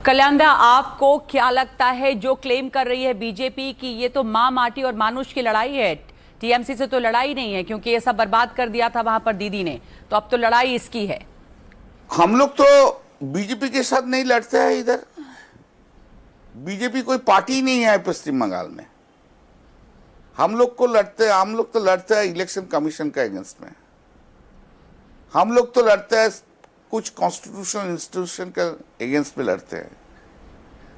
कल्याणदा, आपको क्या लगता है जो क्लेम कर रही है बीजेपी की ये तो मां माटी और मानुष की लड़ाई है, टीएमसी से तो लड़ाई नहीं है क्योंकि ये सब बर्बाद कर दिया था वहां पर दीदी ने, तो अब तो लड़ाई इसकी है। हम लोग तो बीजेपी के साथ नहीं लड़ते हैं। इधर बीजेपी कोई पार्टी नहीं है पश्चिम बंगाल में। हम लोग तो लड़ते हैं इलेक्शन कमीशन का अगेंस्ट में। हम लोग तो लड़ते हैं कुछ कॉन्स्टिट्यूशनल इंस्टीट्यूशन का अगेंस्ट में लड़ते हैं।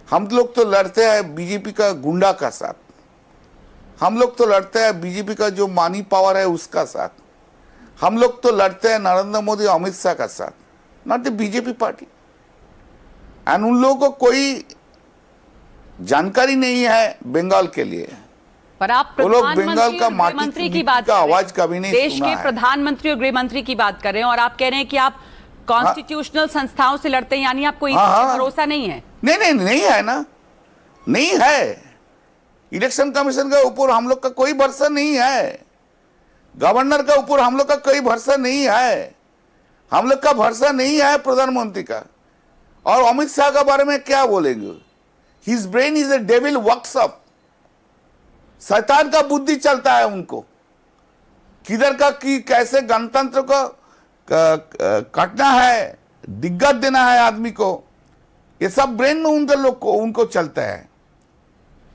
हम लोग तो लड़ते हैं बीजेपी का गुंडा का साथ। हम लोग तो लड़ते हैं बीजेपी का जो मनी पावर है उसका साथ। हम लोग तो लड़ते हैं नरेंद्र मोदी अमित शाह का साथ, not the BJP party. And उन लोगों को कोई जानकारी नहीं है बंगाल के लिए। पर आप बंगाल का मंत्री की बात का आवाज कभी नहीं देश सुना के है। प्रधानमंत्री और गृह मंत्री की बात कर रहे हैं और आप कह रहे हैं कि आप कॉन्स्टिट्यूशनल संस्थाओं से लड़ते हैं, यानी आपको भरोसा नहीं है। नहीं है ना, नहीं है। इलेक्शन कमीशन के ऊपर हम लोग का कोई भरोसा नहीं है। गवर्नर के ऊपर हम लोग का कोई भरोसा नहीं है। हम लोग का भरोसा नहीं है प्रधानमंत्री का। और अमित शाह के बारे में क्या बोलेंगे? His brain is a devil workshop. शैतान का बुद्धि चलता है उनको, किधर का कि कैसे गणतंत्र को काटना है, दिग्गज देना है आदमी को, ये सब ब्रेन में उनके लोग को उनको चलता है।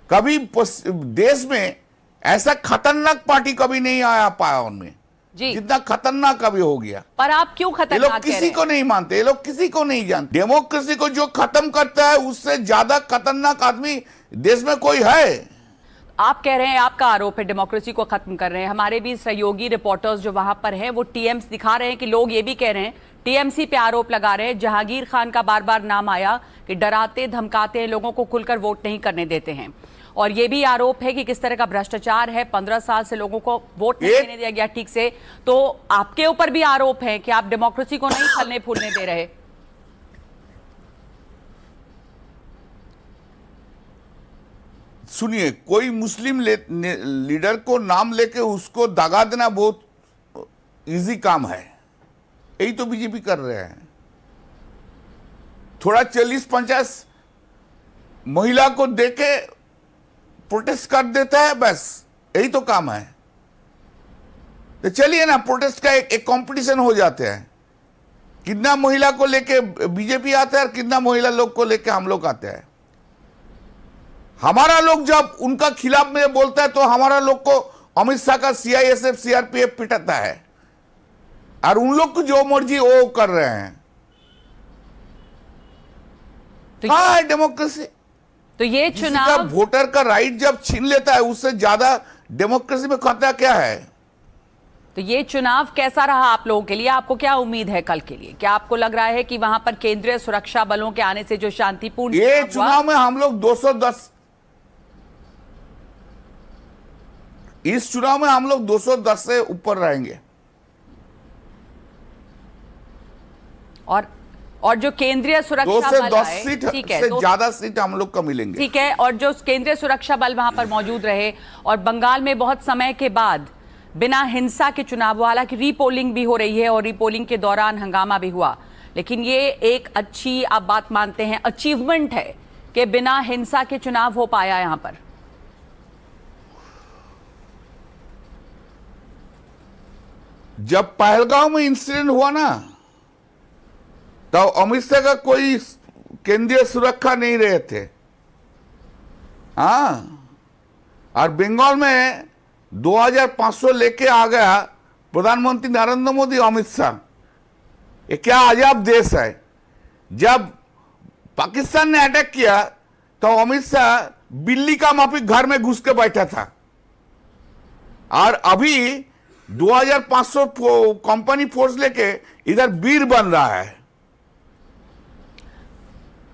कभी देश में ऐसा खतरनाक पार्टी कभी नहीं आया पाया उनमें जी, जितना खतरनाक कभी हो गया। पर आप क्यों खतरनाक? ये लोग किसी को नहीं मानते, ये लोग किसी को नहीं जानते। डेमोक्रेसी को जो खत्म करता है उससे ज्यादा खतरनाक आदमी देश में कोई है? आप कह रहे हैं, आपका आरोप है डेमोक्रेसी को खत्म कर रहे हैं। हमारे भी सहयोगी रिपोर्टर्स जो वहां पर हैं वो टीएमसी दिखा रहे हैं कि लोग ये भी कह रहे हैं, टीएमसी पे आरोप लगा रहे हैं। जहांगीर खान का बार बार नाम आया कि डराते धमकाते हैं, लोगों को खुलकर वोट नहीं करने देते हैं। और ये भी आरोप है कि किस तरह का भ्रष्टाचार है, 15 साल से लोगों को वोट नहीं देने दिया गया ठीक से। तो आपके ऊपर भी आरोप है कि आप डेमोक्रेसी को नहीं फलने फूलने दे रहे। सुनिए, कोई मुस्लिम लीडर को नाम लेके उसको दगा देना बहुत इजी काम है। यही तो बीजेपी कर रहे हैं। थोड़ा 40-50 महिला को देके प्रोटेस्ट कर देता है, बस यही तो काम है। तो चलिए ना, प्रोटेस्ट का एक कंपटीशन हो जाते हैं। कितना महिला को लेके बीजेपी आता है और कितना महिला लोग को लेके हम लोग आते हैं। हमारा लोग जब उनका खिलाफ में बोलता है तो हमारा लोग को अमित शाह का सीआईएसएफ सीआरपीएफ पिटाता है और उन लोग को जो मर्जी वो कर रहे हैं। कहाँ है डेमोक्रेसी? तो ये चुनाव वोटर का राइट जब छीन लेता है, उससे ज्यादा डेमोक्रेसी में खतरा क्या है? तो ये चुनाव कैसा रहा आप लोगों के लिए? आपको क्या उम्मीद है कल के लिए? क्या आपको लग रहा है कि वहां पर केंद्रीय सुरक्षा बलों के आने से जो शांतिपूर्ण ये चुनाव में हम लोग 210, इस चुनाव में हम लोग 210 से ऊपर रहेंगे। और जो केंद्रीय सुरक्षा बल 210 सीट से ज्यादा सीट हम लोग को मिलेंगे। ठीक है। और जो केंद्रीय सुरक्षा बल वहां पर मौजूद रहे और बंगाल में बहुत समय के बाद बिना हिंसा के चुनाव हुआ, हालांकि रीपोलिंग भी हो रही है और रीपोलिंग के दौरान हंगामा भी हुआ, लेकिन ये एक अच्छी, आप बात मानते हैं, अचीवमेंट है कि बिना हिंसा के चुनाव हो पाया यहां पर। जब पहलगांव में इंसिडेंट हुआ ना, तो अमित शाह का कोई केंद्रीय सुरक्षा नहीं रहे थे। हाँ, और बंगाल में 2500 लेके आ गया प्रधानमंत्री नरेंद्र मोदी अमित शाह। ये क्या अजब देश है। जब पाकिस्तान ने अटैक किया तो अमित शाह बिल्ली का माफिक घर में घुस के बैठा था, और अभी 2500 कंपनी फोर्स लेके इधर वीर बन रहा है।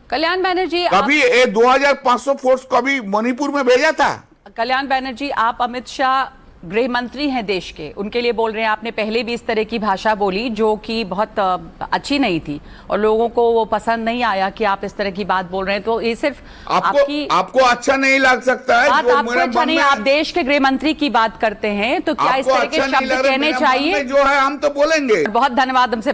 कल्याण बैनर्जी, कभी ये 2500 फोर्स कभी मणिपुर में भेजा था? कल्याण बैनर्जी, आप अमित शाह गृह मंत्री हैं देश के, उनके लिए बोल रहे हैं। आपने पहले भी इस तरह की भाषा बोली जो कि बहुत अच्छी नहीं थी और लोगों को वो पसंद नहीं आया कि आप इस तरह की बात बोल रहे हैं। तो ये सिर्फ आपको अच्छा नहीं लग सकता है। बात आपको अच्छा नहीं, आप देश के गृह मंत्री की बात करते हैं तो क्या इस तरह के शब्द कहने चाहिए? जो है हम तो बोलेंगे। बहुत धन्यवाद हमसे